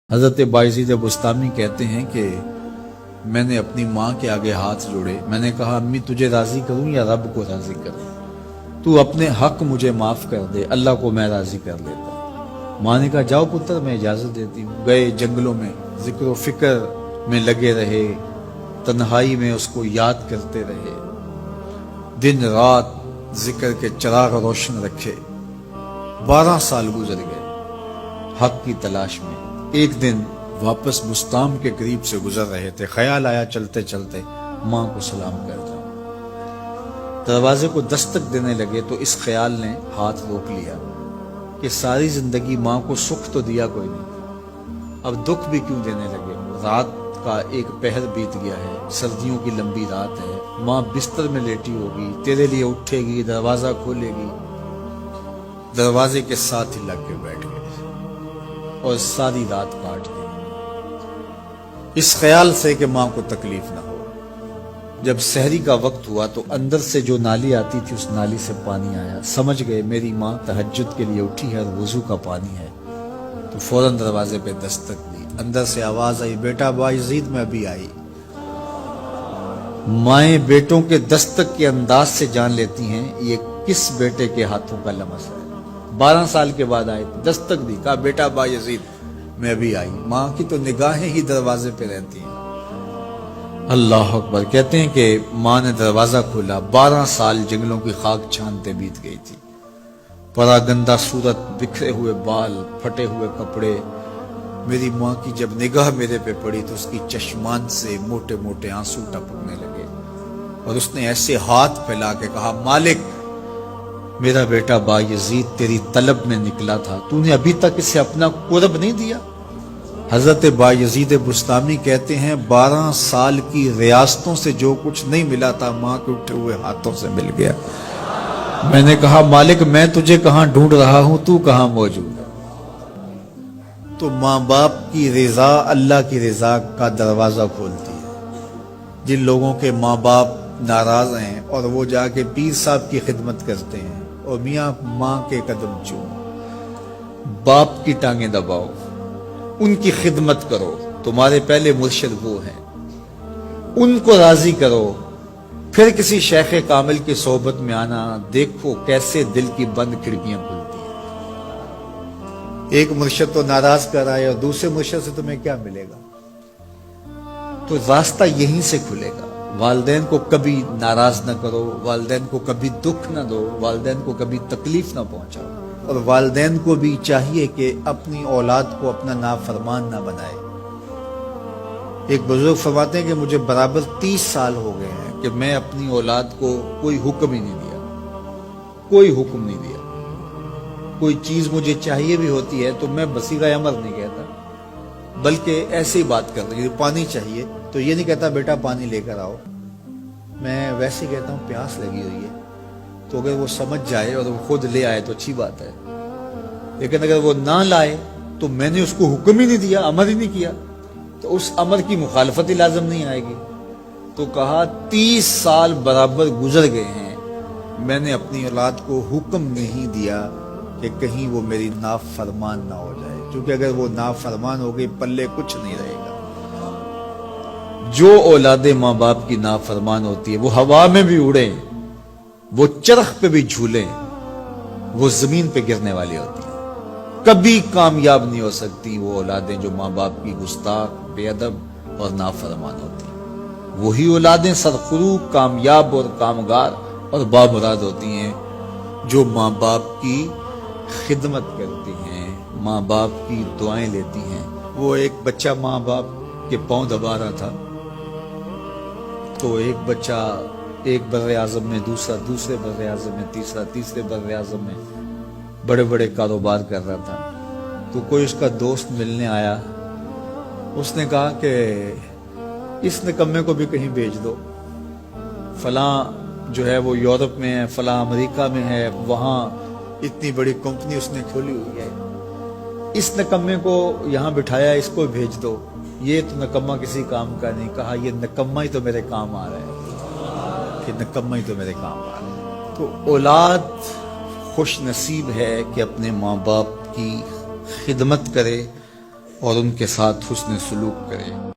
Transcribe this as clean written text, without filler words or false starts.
حضرت بایزید بستامی کہتے ہیں کہ میں نے اپنی ماں کے آگے ہاتھ جوڑے، میں نے کہا امی تجھے راضی کروں یا رب کو راضی کروں؟ تو اپنے حق مجھے معاف کر دے، اللہ کو میں راضی کر لیتا ہوں۔ ماں نے کہا جاؤ پتر میں اجازت دیتی ہوں۔ گئے جنگلوں میں ذکر و فکر میں لگے رہے، تنہائی میں اس کو یاد کرتے رہے، دن رات ذکر کے چراغ روشن رکھے۔ 12 سال گزر گئے حق کی تلاش میں۔ ایک دن واپس بستام کے قریب سے گزر رہے تھے، خیال آیا چلتے چلتے ماں کو سلام کر جاؤں۔ دروازے کو دستک دینے لگے تو اس خیال نے ہاتھ روک لیا کہ ساری زندگی ماں کو سکھ تو دیا کوئی نہیں، اب دکھ بھی کیوں دینے لگے؟ رات کا ایک پہر بیت گیا ہے، سردیوں کی لمبی رات ہے، ماں بستر میں لیٹی ہوگی، تیرے لیے اٹھے گی، دروازہ کھولے گی۔ دروازے کے ساتھ ہی لگ کے بیٹھ گئے اور ساری رات کاٹ دی، اس خیال سے کہ ماں کو تکلیف نہ ہو۔ جب سحری کا وقت ہوا تو اندر سے جو نالی آتی تھی اس نالی سے پانی آیا، سمجھ گئے میری ماں تہجد کے لیے اٹھی ہے اور وضو کا پانی ہے، تو فوراً دروازے پہ دستک دی۔ اندر سے آواز آئی بیٹا بایزید میں ابھی آئی۔ مائیں بیٹوں کے دستک کے انداز سے جان لیتی ہیں یہ کس بیٹے کے ہاتھوں کا لمس ہے۔ 12 سال کے بعد آئے، دستک دی، کہا بیٹا بایزید میں ابھی آئی۔ ماں کی تو نگاہیں ہی دروازے پہ رہتی ہیں۔ اللہ اکبر۔ کہتے ہیں کہ ماں نے دروازہ کھولا، 12 سال جنگلوں کی خاک چھانتے بیت گئی تھی، پراگندہ صورت، بکھرے ہوئے بال، پھٹے ہوئے کپڑے۔ میری ماں کی جب نگاہ میرے پہ پڑی تو اس کی چشمان سے موٹے موٹے آنسو ٹپکنے لگے اور اس نے ایسے ہاتھ پھیلا کے کہا مالک میرا بیٹا بایزید تیری طلب میں نکلا تھا، تو نے ابھی تک اسے اپنا قرب نہیں دیا۔ حضرت بایزید بستامی کہتے ہیں 12 سال کی ریاستوں سے جو کچھ نہیں ملا تھا ماں کے اٹھے ہوئے ہاتھوں سے مل گیا۔ میں نے کہا مالک میں تجھے کہاں ڈھونڈ رہا ہوں، تو کہاں موجود ہے؟ تو ماں باپ کی رضا اللہ کی رضا کا دروازہ کھولتی ہے۔ جن لوگوں کے ماں باپ ناراض ہیں اور وہ جا کے پیر صاحب کی خدمت کرتے ہیں اور میاں ماں کے قدم چومو، باپ کی ٹانگیں دباؤ، ان کی خدمت کرو، تمہارے پہلے مرشد وہ ہیں، ان کو راضی کرو، پھر کسی شیخ کامل کی صحبت میں آنا، دیکھو کیسے دل کی بند کھڑکیاں کھلتی ہیں۔ ایک مرشد تو ناراض کر آئے اور دوسرے مرشد سے تمہیں کیا ملے گا؟ تو راستہ یہیں سے کھلے گا۔ والدین کو کبھی ناراض نہ کرو، والدین کو کبھی دکھ نہ دو، والدین کو کبھی تکلیف نہ پہنچاؤ، اور والدین کو بھی چاہیے کہ اپنی اولاد کو اپنا نافرمان نہ بنائے۔ ایک بزرگ فرماتے ہیں کہ مجھے برابر 30 سال ہو گئے ہیں کہ میں اپنی اولاد کو کوئی حکم ہی نہیں دیا، کوئی حکم نہیں دیا۔ کوئی چیز مجھے چاہیے بھی ہوتی ہے تو میں بصیغہ امر نہیں کہتا، بلکہ ایسی بات کرتا ہوں، پانی چاہیے تو یہ نہیں کہتا بیٹا پانی لے کر آؤ، میں ویسے کہتا ہوں پیاس لگی ہوئی ہے، تو اگر وہ سمجھ جائے اور وہ خود لے آئے تو اچھی بات ہے، لیکن اگر وہ نہ لائے تو میں نے اس کو حکم ہی نہیں دیا، امر ہی نہیں کیا، تو اس امر کی مخالفت ہی لازم نہیں آئے گی۔ تو کہا 30 سال برابر گزر گئے ہیں، میں نے اپنی اولاد کو حکم نہیں دیا کہ کہیں وہ میری نافرمان نہ ہو جائے، کیونکہ اگر وہ نافرمان ہو گئی پلے کچھ نہیں رہے گا۔ جو اولاد ماں باپ کی نافرمان ہوتی ہے وہ ہوا میں بھی اڑیں، وہ چرخ پہ بھی جھولیں، وہ زمین پہ گرنے والی ہوتی ہیں، کبھی کامیاب نہیں ہو سکتی وہ اولادیں جو ماں باپ کی گستاخ، بے ادب اور نافرمان ہوتی ہیں۔ وہی اولادیں سرخرو، کامیاب اور کامگار اور بامراد ہوتی ہیں جو ماں باپ کی خدمت کرتی ہیں، ماں باپ کی دعائیں لیتی ہیں۔ وہ ایک بچہ ماں باپ کے پاؤں دبا رہا تھا تو ایک بچہ ایک بر اعظم میں، دوسرے بر اعظم میں، تیسرے بر اعظم میں بڑے بڑے کاروبار کر رہا تھا، تو کوئی اس کا دوست ملنے آیا، اس نے کہا کہ اس نکمے کو بھی کہیں بھیج دو، فلاں جو ہے وہ یورپ میں ہے، فلاں امریکہ میں ہے، وہاں اتنی بڑی کمپنی اس نے کھولی ہوئی ہے، اس نکمے کو یہاں بٹھایا، اس کو بھیج دو، یہ تو نکمہ کسی کام کا نہیں۔ کہا یہ نکمہ ہی تو میرے کام آ رہا ہے، کہ نکمہ ہی تو میرے کام آ رہا ہے۔ تو اولاد خوش نصیب ہے کہ اپنے ماں باپ کی خدمت کرے، اور ان کے ساتھ حسن سلوک کرے۔